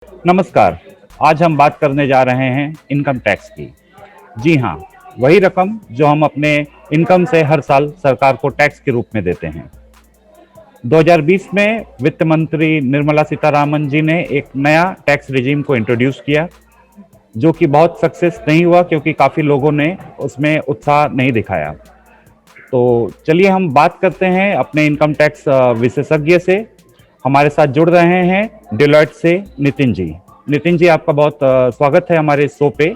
नमस्कार। आज हम बात करने जा रहे हैं इनकम टैक्स की। जी हाँ, वही रकम जो हम अपने इनकम से हर साल सरकार को टैक्स के रूप में देते हैं। 2020 में वित्त मंत्री निर्मला सीतारामन जी ने एक नया टैक्स रिजीम को इंट्रोड्यूस किया, जो कि बहुत सक्सेस नहीं हुआ क्योंकि काफ़ी लोगों ने उसमें उत्साह नहीं दिखाया। तो चलिए हम बात करते हैं अपने इनकम टैक्स विशेषज्ञ से। हमारे साथ जुड़ रहे हैं डिलॉयट से नितिन जी। नितिन जी, आपका बहुत स्वागत है हमारे शो पे।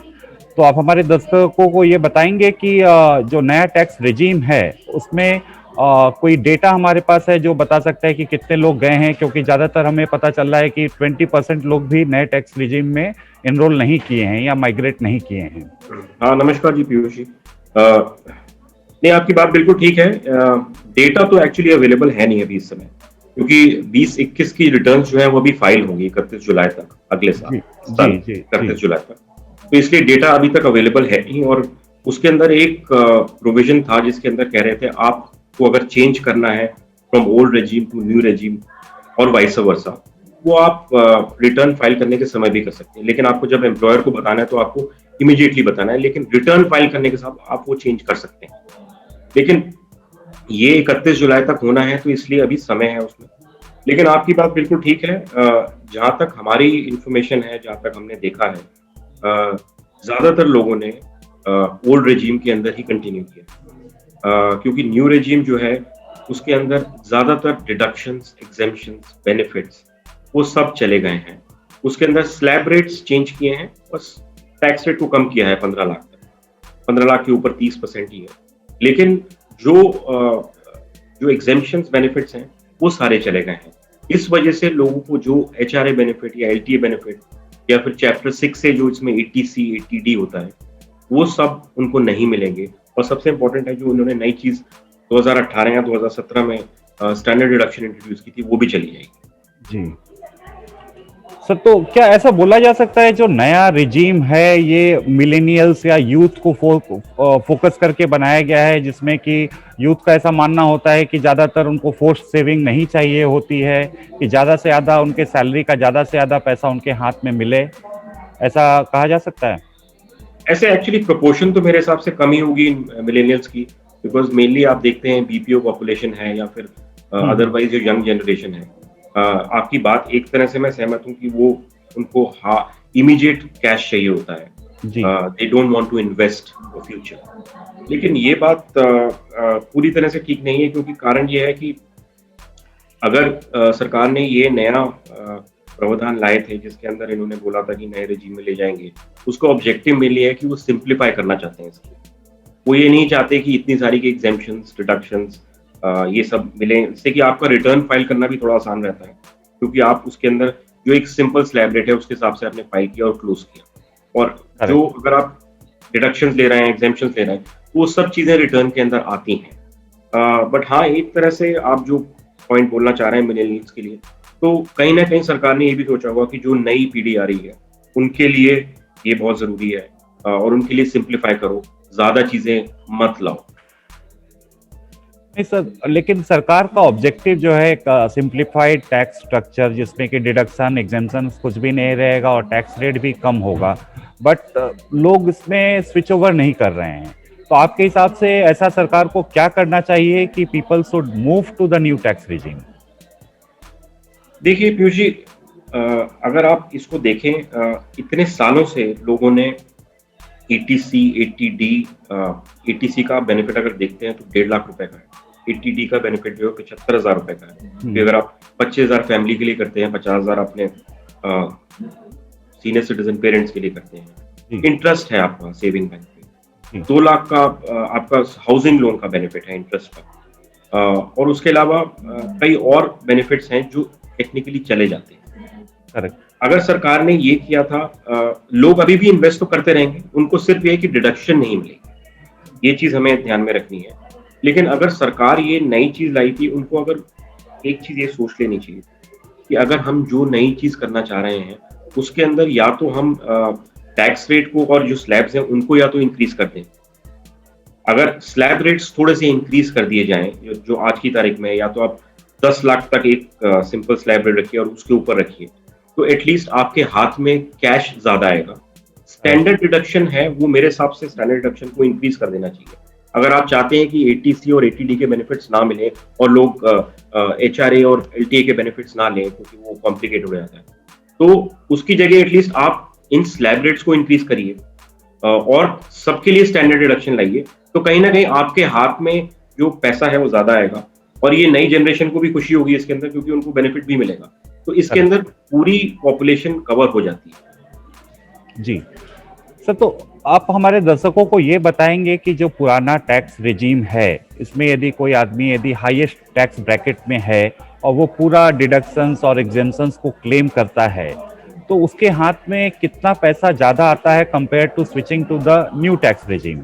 तो आप हमारे दर्शकों को ये बताएंगे कि जो नया टैक्स रिजीम है उसमें कोई डेटा हमारे पास है जो बता सकता है कि कितने लोग गए हैं, क्योंकि ज़्यादातर हमें पता चल रहा है कि 20% लोग भी नए टैक्स रिजीम में इनरोल नहीं किए हैं या माइग्रेट नहीं किए हैं। हाँ, नमस्कार जी पीयूष जी। नहीं, आपकी बात बिल्कुल ठीक है। डेटा तो एक्चुअली अवेलेबल है नहीं अभी इस समय, क्योंकि 20-21 की रिटर्न जो है वो अभी फाइल होंगी 31 जुलाई तक, अगले साल जी जी जी 31 जुलाई तक। तो इसलिए डेटा अभी तक अवेलेबल है नहीं। और उसके अंदर एक प्रोविजन था जिसके अंदर कह रहे थे आपको अगर चेंज करना है from old regime to new regime और वाइस वर्सा, वो आप रिटर्न फाइल करने के समय भी कर सकते हैं। लेकिन आपको जब एम्प्लॉयर को बताना है तो आपको इमीडिएटली बताना है, लेकिन रिटर्न फाइल करने के साथ आप वो चेंज कर सकते हैं। लेकिन ये 31 जुलाई तक होना है, तो इसलिए अभी समय है उसमें। लेकिन आपकी बात बिल्कुल ठीक है। जहां तक हमारी इंफॉर्मेशन है, जहां तक हमने देखा है, ज्यादातर लोगों ने ओल्ड रेजिम के अंदर ही कंटिन्यू किया, क्योंकि न्यू रेजिम जो है उसके अंदर ज्यादातर डिडक्शंस, एग्जेम्पशंस, बेनिफिट्स वो सब चले गए हैं। उसके अंदर स्लैब रेट्स चेंज किए हैं, बस टैक्स रेट को कम किया है 15 लाख तक। 15 लाख के ऊपर 30% ही है। लेकिन जो एग्जेम्पशंस, बेनिफिट्स हैं वो सारे चले गए हैं। इस वजह से लोगों को जो एचआरए बेनिफिट या एलटीए बेनिफिट या फिर चैप्टर 6 से जो इसमें 80C 80D होता है, वो सब उनको नहीं मिलेंगे। और सबसे इंपॉर्टेंट है, जो उन्होंने नई चीज 2018 या 2017 में स्टैंडर्ड डिडक्शन इंट्रोड्यूस की थी, वो भी चली जाएगी। जी सर, तो क्या ऐसा बोला जा सकता है जो नया रिजीम है ये मिलेनियल्स या यूथ को फोकस करके बनाया गया है, जिसमें कि यूथ का ऐसा मानना होता है कि ज़्यादातर उनको फोर्स सेविंग नहीं चाहिए होती है, कि ज़्यादा से ज़्यादा उनके सैलरी का ज़्यादा से ज़्यादा पैसा उनके हाथ में मिले, ऐसा कहा जा सकता है? ऐसे एक्चुअली प्रोपोर्शन तो मेरे हिसाब से कम ही होगी मिलेनियल्स की, बिकॉज मेनली आप देखते हैं बीपीओ पॉपुलेशन है या फिर अदरवाइज जो यंग जनरेशन है। आपकी बात एक तरह से मैं सहमत हूँ कि वो उनको इमीडिएट कैश चाहिए होता है। They don't want to invest for future. लेकिन ये बात पूरी तरह से ठीक नहीं है, क्योंकि कारण ये है कि अगर सरकार ने ये नया प्रावधान लाए थे जिसके अंदर इन्होंने बोला था कि नए रेजिम में ले जाएंगे, उसका ऑब्जेक्टिव मेनली है कि वो सिंप्लीफाई करना चाहते हैं इसको। वो ये नहीं चाहते कि इतनी सारी की एग्जेम्पशंस, डिडक्शंस ये सब मिले, इससे कि आपका रिटर्न फाइल करना भी थोड़ा आसान रहता है, क्योंकि आप उसके अंदर जो एक सिंपल स्लैब रेट है उसके हिसाब से आपने फाइल किया और क्लोज किया। और जो अगर आप डिडक्शंस ले रहे हैं, एग्जेम्पशंस ले रहे हैं, वो सब चीजें रिटर्न के अंदर आती हैं। बट हाँ, एक तरह से आप जो पॉइंट बोलना चाह रहे हैं मिलेनियल्स के लिए, तो कहीं ना कहीं सरकार ने ये भी सोचा होगा कि जो नई पीढ़ी आ रही है उनके लिए ये बहुत जरूरी है, और उनके लिए सिंप्लीफाई करो, ज्यादा चीजें मत लाओ। नहीं सर, लेकिन सरकार का ऑब्जेक्टिव जो है एक सिंप्लीफाइड टैक्स स्ट्रक्चर, जिसमें कि डिडक्शन, एग्जेम्पशन कुछ भी नहीं रहेगा और टैक्स रेट भी कम होगा, बट लोग इसमें स्विच ओवर नहीं कर रहे हैं। तो आपके हिसाब से ऐसा सरकार को क्या करना चाहिए कि people should move to the new tax regime? देखिए पीयूष जी, अगर आप इसको देखें, इतने सालों से लोगों ने ETC, 80D, 80C का बेनिफिट अगर देखते हैं तो 1.5 लाख रुपए का है। 80D का बेनिफिट जो है 75,000 रुपए का है। अगर आप 25,000 फैमिली के लिए करते हैं, 50,000 अपने सीनियर सिटीजन पेरेंट्स के लिए करते हैं, इंटरेस्ट है आपका सेविंग बैंक पे। 2 लाख का आपका हाउसिंग लोन का बेनिफिट है इंटरेस्ट का। और उसके अलावा कई और बेनिफिट्स हैं जो टेक्निकली चले जाते हैं। करेक्ट। अगर सरकार ने ये किया था, लोग अभी भी इन्वेस्ट तो करते रहेंगे, उनको सिर्फ ये कि डिडक्शन नहीं मिलेगी, ये चीज हमें ध्यान में रखनी है। लेकिन अगर सरकार ये नई चीज लाई थी, उनको अगर एक चीज ये सोच लेनी चाहिए कि अगर हम जो नई चीज करना चाह रहे हैं उसके अंदर या तो हम टैक्स रेट को और जो स्लैब्स हैं उनको या तो इंक्रीज कर दें। अगर स्लैब रेट्स थोड़े से इंक्रीज कर दिए जाएं, जो आज की तारीख में, या तो आप 10 लाख तक एक सिंपल स्लैब रेट रखिए और उसके ऊपर रखिए, तो एटलीस्ट आपके हाथ में कैश ज्यादा आएगा। स्टैंडर्ड डिडक्शन है वो मेरे हिसाब से स्टैंडर्ड डिडक्शन को इंक्रीज कर देना चाहिए। अगर आप चाहते हैं कि एटीसी और एटीडी के बेनिफिट्स ना मिले और लोग एचआरए और एलटीए के बेनिफिट्स ना लें क्योंकि वो कॉम्प्लिकेटेड हो जाता है, तो उसकी जगह एटलीस्ट आप इन स्लैब रेट्स को इंक्रीज करिए और सबके लिए स्टैंडर्ड डिडक्शन लाइए। तो कहीं ना कहीं आपके हाथ में जो पैसा है वो ज्यादा आएगा और ये नई जनरेशन को भी खुशी होगी इसके अंदर क्योंकि उनको बेनिफिट भी मिलेगा। तो इसके अंदर पूरी पॉपुलेशन कवर हो जाती है। जी सर, तो आप हमारे दर्शकों को ये बताएंगे कि जो पुराना टैक्स रिजीम है, इसमें यदि कोई आदमी यदि हाईएस्ट टैक्स ब्रैकेट में है और वो पूरा डिडक्शंस और एग्जेम्पशंस को क्लेम करता है, तो उसके हाथ में कितना पैसा ज्यादा आता है compare to switching to the new tax regime,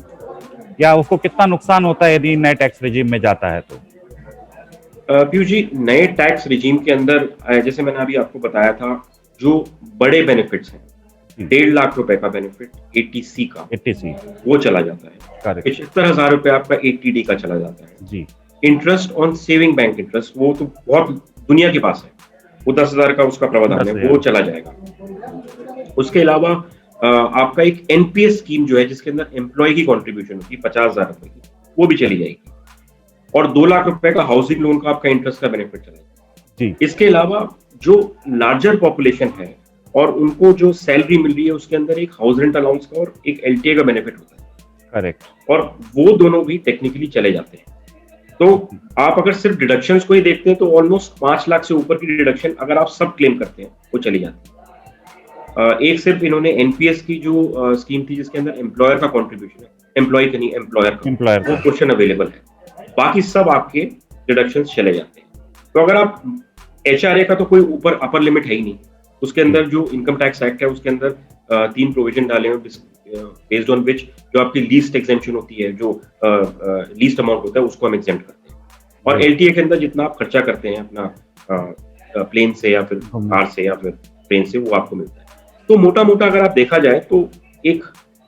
या उसको कितना नुकसान होता है यदि नए टैक्स रिजीम में जाता है? तो पीयूष जी, नए टैक्स रिजीम के अंदर जैसे मैंने अभी आपको बताया था, जो बड़े बेनिफिट्स हैं, 1.5 लाख रुपए का बेनिफिट एटीसी का, एटीसी वो चला जाता है। 75,000 रुपए आपका एटीडी का चला जाता है जी। Interest on saving bank interest, वो तो बहुत दुनिया के पास है, वो 10,000 का उसका प्रावधान है, वो चला जाएगा। उसके अलावा आपका एक एनपीएस स्कीम जो है जिसके अंदर एम्प्लॉय की कॉन्ट्रीब्यूशन होती है 50,000 रुपए की, वो भी चली जाएगी। और 2 लाख रुपए का हाउसिंग लोन का आपका इंटरेस्ट का बेनिफिट चलेगा। इसके अलावा जो लार्जर पॉपुलेशन है और उनको जो सैलरी मिल रही है उसके अंदर एक हाउस रेंट अलाउंस का और एक एलटीए का बेनिफिट होता है। करेक्ट। और वो दोनों भी टेक्निकली चले जाते हैं। तो आप अगर सिर्फ डिडक्शंस को ही देखते हैं तो ऑलमोस्ट 5 लाख से ऊपर की डिडक्शन अगर आप सब क्लेम करते हैं वो चली जाती है। एक सिर्फ इन्होंने एनपीएस की जो स्कीम थी जिसके अंदर एम्प्लॉयर का कॉन्ट्रीब्यूशन है, एम्प्लॉय का नहीं एम्प्लॉयर का, वो पोर्शन अवेलेबल है, बाकी सब आपके डिडक्शंस चले जाते हैं। तो अगर आप एचआरए का तो कोई ऊपर अपर लिमिट है ही नहीं, उसके अंदर जो इनकम टैक्स एक्ट है उसके अंदर 3 प्रोविजन डाले हैं बेस्ड ऑन विच जो आपकी लीस्ट एग्जेम्पशन होती है, जो लीस्ट अमाउंट होता है उसको हम एग्जेम्प्ट करते हैं। और एलटीए के अंदर जितना आप खर्चा करते हैं अपना प्लेन से या फिर कार से या फिर ट्रेन से, वो आपको मिलता है। तो मोटा मोटा अगर आप देखा जाए तो एक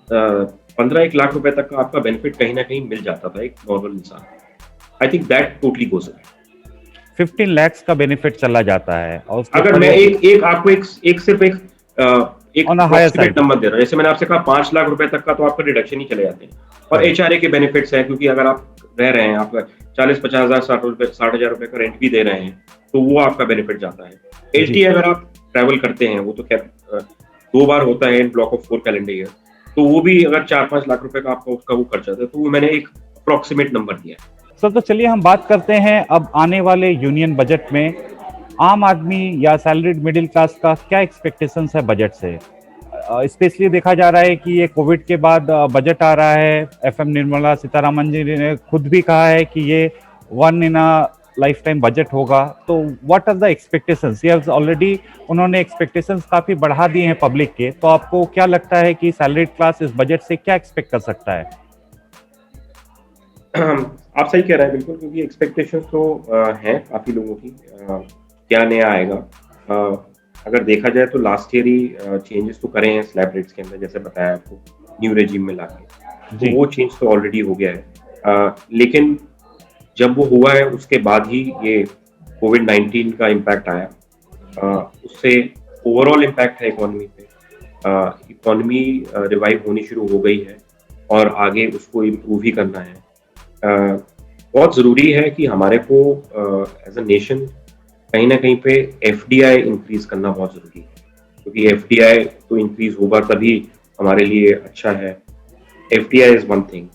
15-1 लाख रुपए तक का आपका बेनिफिट कहीं ना कहीं मिल जाता था एक नॉर्मल इंसान। I think that totally goes away. 15 lakh का बेनिफिट चला जाता है। और अगर मैं आपको सिर्फ एक अप्रोक्सीमेट नंबर दे रहा हूं, जैसे मैंने आपसे कहा 5 लाख रुपए तक का तो आपका डिडक्शन ही चले जाते हैं। और एचआरए के बेनिफिट्स हैं, क्योंकि अगर आप रह रहे हैं, आपका 40-50 हजार 60,000 रुपए का रेंट भी दे रहे हैं तो वो आपका बेनिफिट जाता है। एलटीए अगर आप ट्रैवल करते हैं, वो तो खैर 2 बार होता है इन ब्लॉक ऑफ 4 कैलेंडर ईयर, तो वो भी अगर 4-5 लाख रुपए का आपका उसका वो खर्चा था, तो वो मैंने एक अप्रोक्सीमेट नंबर दिया है। सर, तो चलिए हम बात करते हैं अब आने वाले यूनियन बजट में आम आदमी या सैलरीड मिडिल क्लास का क्या एक्सपेक्टेशंस है बजट से। स्पेशली देखा जा रहा है कि ये कोविड के बाद बजट आ रहा है। एफएम निर्मला सीतारामन जी ने खुद भी कहा है कि ये 1 इन अ लाइफ टाइम बजट होगा। तो व्हाट आर द एक्सपेक्टेशंस? ये ऑलरेडी उन्होंने एक्सपेक्टेशंस काफी बढ़ा दिए हैं पब्लिक के, तो आपको क्या लगता है कि सैलरीड क्लास इस बजट से क्या एक्सपेक्ट कर सकता है? आप सही कह रहे हैं बिल्कुल, क्योंकि एक्सपेक्टेशंस तो हैं काफी लोगों की। क्या नया आएगा? अगर देखा जाए तो लास्ट ईयर ही चेंजेस तो करे हैं स्लैब रेट्स के अंदर, जैसे बताया आपको, न्यू रेजिम में लाके, तो वो चेंज तो ऑलरेडी हो गया है। लेकिन जब वो हुआ है उसके बाद ही ये कोविड-19 का इम्पैक्ट आया, उससे ओवरऑल इम्पैक्ट है इकोनॉमी पे। इकोनॉमी रिवाइव होनी शुरू हो गई है और आगे उसको इम्प्रूव ही करना है। बहुत ज़रूरी है कि हमारे को एज अ नेशन कहीं ना कहीं पे एफडीआई इंक्रीज करना बहुत ज़रूरी है, क्योंकि एफडीआई तो इंक्रीज होगा तभी हमारे लिए अच्छा है। FDI is one thing.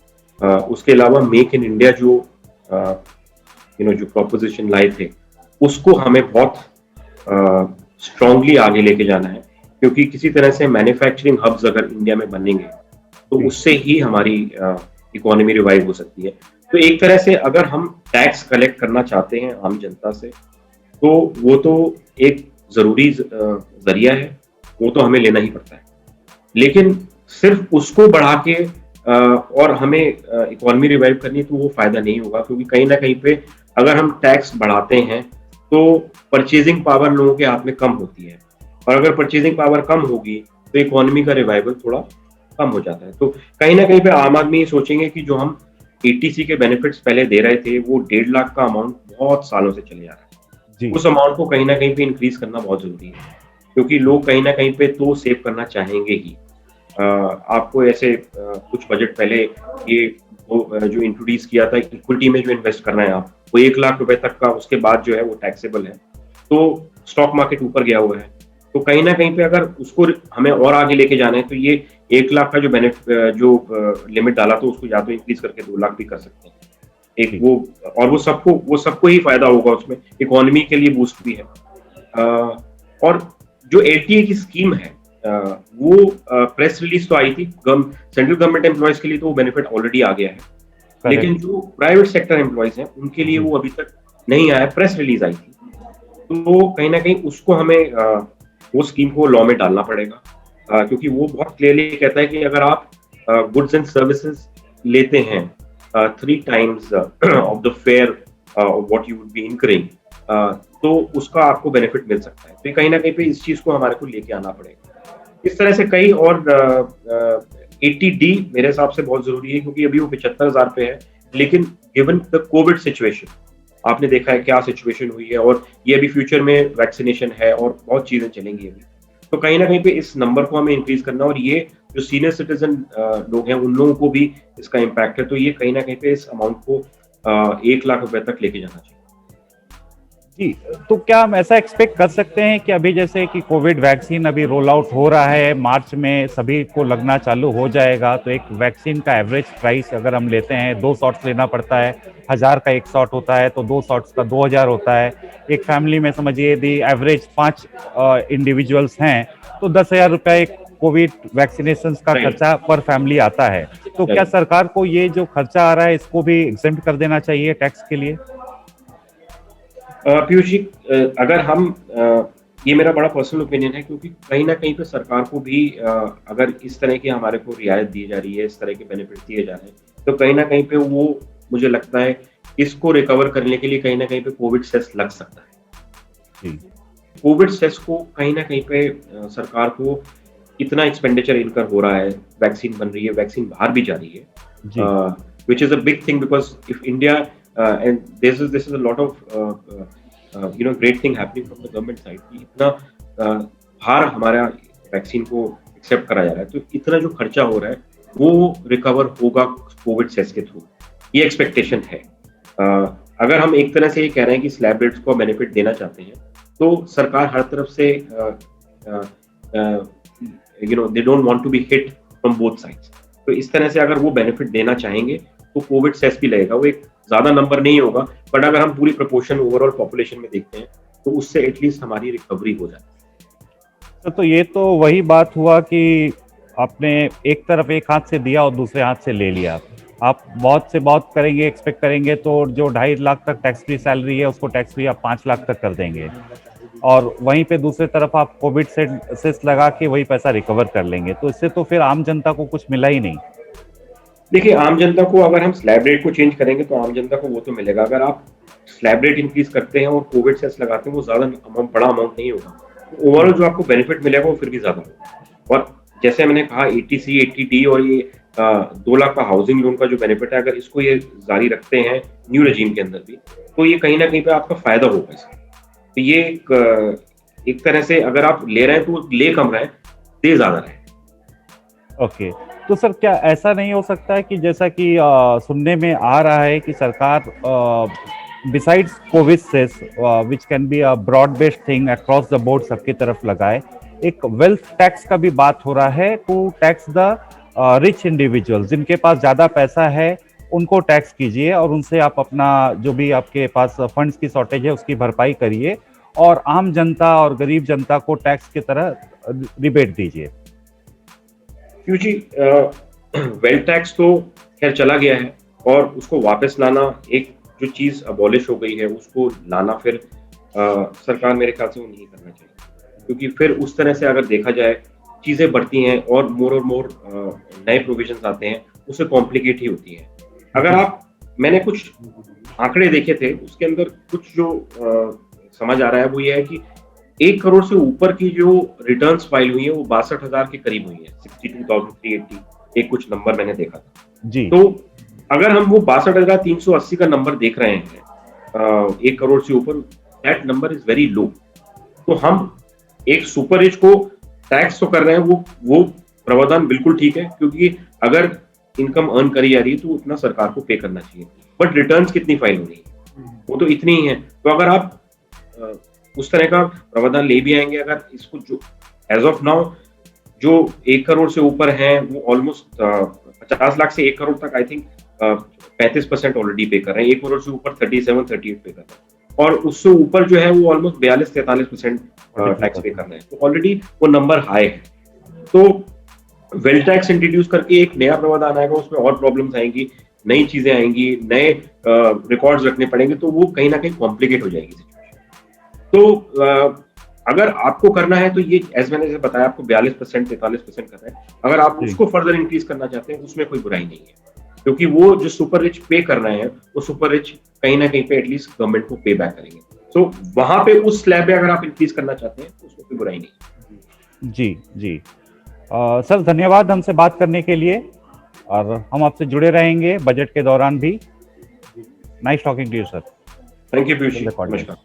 उसके अलावा मेक इन इंडिया जो जो प्रोपोजिशन लाए थे, उसको हमें बहुत स्ट्रांगली आगे लेके जाना है, क्योंकि किसी तरह से मैन्युफैक्चरिंग हब्स अगर इंडिया में बनेंगे तो उससे ही हमारी इकोनॉमी रिवाइव हो सकती है। तो एक तरह से अगर हम टैक्स कलेक्ट करना चाहते हैं आम जनता से, तो वो तो एक जरूरी जरिया है, वो तो हमें लेना ही पड़ता है। लेकिन सिर्फ उसको बढ़ा के और हमें इकोनॉमी रिवाइव करनी, तो वो फायदा नहीं होगा, क्योंकि कहीं ना कहीं पे अगर हम टैक्स बढ़ाते हैं तो परचेजिंग पावर लोगों के हाथ में कम होती है, और अगर परचेजिंग पावर कम होगी तो इकोनॉमी का रिवाइवल थोड़ा कम हो जाता है। तो कहीं ना कहीं पे आम आदमी ये सोचेंगे कि जो हम एटीसी के बेनिफिट्स पहले दे रहे थे, वो 1.5 लाख का अमाउंट बहुत सालों से चले आ रहा है, उस अमाउंट को कहीं ना कहीं पे इंक्रीज करना बहुत जरूरी है। क्योंकि लोग कहीं ना कहीं पे तो सेव करना चाहेंगे ही। आपको ऐसे कुछ बजट पहले ये जो इंट्रोड्यूस किया था इक्विटी में जो इन्वेस्ट करना है आप, वो 1 लाख रुपए तक का उसके बाद जो है वो टैक्सेबल है। तो स्टॉक मार्केट ऊपर गया हुआ है, तो कहीं ना कहीं पे अगर उसको हमें और आगे लेके जाना है तो ये 1 लाख का जो लिमिट डाला तो उसको या तो इंक्रीज करके 2 लाख भी कर सकते हैं। एक वो, और वो सबको ही फायदा होगा, उसमें इकोनॉमी के लिए बूस्ट भी है। और जो एलटीए की स्कीम है, वो प्रेस रिलीज तो आई थी, सेंट्रल गवर्नमेंट एम्प्लॉयज के लिए तो वो बेनिफिट ऑलरेडी आ गया है, लेकिन जो प्राइवेट सेक्टर एम्प्लॉयज हैं उनके लिए वो अभी तक नहीं आया, प्रेस रिलीज आई थी। तो कहीं ना कहीं उसको हमें वो स्कीम को लॉ में डालना पड़ेगा, क्योंकि वो बहुत क्लियरली कहता है कि अगर आप गुड्स एंड सर्विसेज लेते हैं 3 times of the fare of what you would be incurring, तो उसका आपको बेनिफिट मिल सकता है। तो कहीं ना कहीं पे इस चीज को हमारे को लेके आना पड़ेगा। इस तरह से कई और 80D मेरे हिसाब से बहुत जरूरी है, क्योंकि अभी वो 75,000 पे है, लेकिन गिवन द कोविड सिचुएशन, आपने देखा है क्या सिचुएशन हुई है, और ये अभी फ्यूचर में वैक्सीनेशन है और बहुत चीजें चलेंगी अभी, तो कहीं ना कहीं पे इस नंबर को हमें इंक्रीज करना, और ये जो सीनियर सिटीजन लोग हैं उन लोगों को भी इसका इम्पैक्ट है, तो ये कहीं ना कहीं पे इस अमाउंट को 1 लाख रुपए तक लेके जाना चाहिए। जी, तो क्या हम ऐसा एक्सपेक्ट कर सकते हैं कि अभी जैसे कि कोविड वैक्सीन अभी रोल आउट हो रहा है, मार्च में सभी को लगना चालू हो जाएगा, तो एक वैक्सीन का एवरेज प्राइस अगर हम लेते हैं, 2 शॉट्स लेना पड़ता है, 1000 का 1 शॉट होता है, तो 2 शॉट्स का 2000 होता है। एक फैमिली में समझिए यदि एवरेज 5 इंडिविजुअल्स हैं तो 10,000 रुपया एक कोविड वैक्सीनेशन का खर्चा पर फैमिली आता है। तो क्या सरकार को ये जो खर्चा आ रहा है इसको भी एग्जेम्प्ट कर देना चाहिए टैक्स के लिए? पीयूष जी, अगर हम ये मेरा बड़ा पर्सनल ओपिनियन है, क्योंकि कहीं ना कहीं पे सरकार को भी अगर इस तरह की हमारे को रियायत दी जा रही है, इस तरह के बेनिफिट दिए जा रहे हैं, तो कहीं ना कहीं पे वो, मुझे लगता है इसको रिकवर करने के लिए कहीं ना कहीं पे कोविड सेस लग सकता है। कोविड सेस को कहीं ना कहीं पे सरकार को इतना एक्सपेंडिचर इनकर हो रहा है, वैक्सीन बन रही है, वैक्सीन बाहर भी जा रही है, which is a big thing, because if India and this is a lot of great thing happening from the government side, कि इतना बाहर हमारा वैक्सीन को एक्सेप्ट करा जा रहा है, तो इतना जो खर्चा हो रहा है वो रिकवर होगा कोविड सेस के थ्रू, ये एक्सपेक्टेशन है। अगर हम एक तरह से ये कह रहे हैं कि स्लैब रेट्स को बेनिफिट देना चाहते हैं, तो सरकार हर तरफ से they don't want to be hit from both sides, तो इस तरह से अगर वो बेनिफिट देना चाहेंगे तो कोविड सेस भी लगेगा। वो एक ज्यादा नंबर नहीं होगा, बट अगर हम पूरी प्रोपोर्शन ओवरऑल पॉपुलेशन में देखते हैं तो उससे एटलीस्ट हमारी रिकवरी हो जाती है। तो ये तो वही बात हुआ कि आपने एक तरफ एक हाथ से दिया और दूसरे हाथ से ले लिया। आप बहुत से बहुत करेंगे, एक्सपेक्ट करेंगे, तो जो 2.5 लाख तक टैक्स फ्री सैलरी है उसको टैक्स फ्री आप 5 लाख तक कर देंगे, और वहीं पे दूसरी तरफ आप कोविड सेस लगा के वही पैसा रिकवर कर लेंगे, तो इससे तो फिर आम जनता को कुछ मिला ही नहीं। देखिए, आम जनता को अगर हम स्लैब रेट को चेंज करेंगे तो आम जनता को वो तो मिलेगा। अगर आप स्लैब रेट इंक्रीज करते हैं और कोविड सेस लगाते हैं, वो ज्यादा अमाउंट, बड़ा अमाउंट नहीं होगा, तो ओवरऑल जो आपको बेनिफिट मिलेगा वो फिर भी ज्यादा होगा। और जैसे मैंने कहा 80C 80D और ये 2 लाख का हाउसिंग लोन का जो बेनिफिट है, अगर इसको ये जारी रखते हैं न्यू रेजिम के अंदर भी, तो ये कहीं ना कहीं पे आपका फायदा होगा इसका। तो ये एक तरह से अगर आप ले रहे हैं तो ले कम रहे, दे ज्यादा रहे। ओके, तो सर क्या ऐसा नहीं हो सकता है कि जैसा कि सुनने में आ रहा है कि सरकार besides Covid cess which can be a broad based thing across the board सबकी तरफ लगाए, एक वेल्थ टैक्स का भी बात हो रहा है to tax the rich individuals, जिनके पास ज्यादा पैसा है उनको टैक्स कीजिए और उनसे आप अपना जो भी आपके पास फंड्स की शॉर्टेज है उसकी भरपाई करिए, और आम जनता और गरीब जनता को टैक्स की तरह रिबेट दीजिए। क्योंकि वेल्थ टैक्स तो खैर चला गया है, और उसको वापस लाना, एक जो चीज अबॉलिश हो गई है उसको लाना, फिर सरकार मेरे ख्याल से वो नहीं करना चाहिए, क्योंकि फिर उस तरह से अगर देखा जाए चीजें बढ़ती हैं और मोर नए प्रोविजंस आते हैं, उससे कॉम्प्लिकेट ही होती है। अगर मैंने कुछ आंकड़े देखे थे, उसके अंदर कुछ जो समझ आ रहा है वो ये है कि 1 करोड़ से ऊपर की जो रिटर्न्स फाइल हुई है वो 62,000 के करीब हुई है, 62,380 एक कुछ नंबर मैंने देखा था जी। तो अगर हम वो 62,380 का नंबर देख रहे हैं 1 करोड़ से ऊपर, that number is very low. तो हम एक सुपर रिच को टैक्स तो कर रहे हैं, वो प्रावधान बिल्कुल ठीक है, क्योंकि अगर इनकम अर्न करी जा रही है तो उतना सरकार को पे करना चाहिए, बट रिटर्न्स कितनी फाइल हो रही है वो तो इतनी ही है। तो अगर आप उस तरह का प्रावधान ले भी आएंगे, अगर इसको जो एज ऑफ नाउ जो 1 करोड़ से ऊपर हैं वो ऑलमोस्ट 50 लाख से 1 करोड़ तक आई थिंक 35% ऑलरेडी पे कर रहे हैं, 1 करोड़ से ऊपर 37-38 पे कर रहे हैं, और उससे ऊपर जो है वो ऑलमोस्ट 42-43% टैक्स पे कर रहे हैं, तो ऑलरेडी वो नंबर हाई है। तो वेल्थ टैक्स इंट्रोड्यूस करके एक नया प्रावधान आएगा, उसमें और प्रॉब्लम्स आएंगी, नई चीजें आएंगी, नए रिकॉर्ड्स रखने पड़ेंगे, तो वो कहीं ना कहीं कॉम्प्लिकेट हो जाएगी सिचुएशन। तो अगर आपको करना है तो ये एज मैंने जैसे बताया आपको 42% 43% कर रहे हैं, अगर आप उसको फर्दर इंक्रीज करना चाहते हैं उसमें कोई बुराई नहीं है, क्योंकि वो जो सुपर रिच पे कर रहे हैं वो सुपर रिच कहीं ना कहीं पे एटलीस्ट गवर्नमेंट को पे बैक करेंगे। तो वहां पे उस स्लैब पे अगर आप इंक्रीज करना चाहते हैं तो उसमें कोई बुराई नहीं। जी जी सर, धन्यवाद हमसे बात करने के लिए, और हम आपसे जुड़े रहेंगे बजट के दौरान भी। Nice talking to you sir. Thank you Piyush ji, नमस्कार।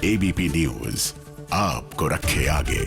एबीपी न्यूज आपको रखे आगे।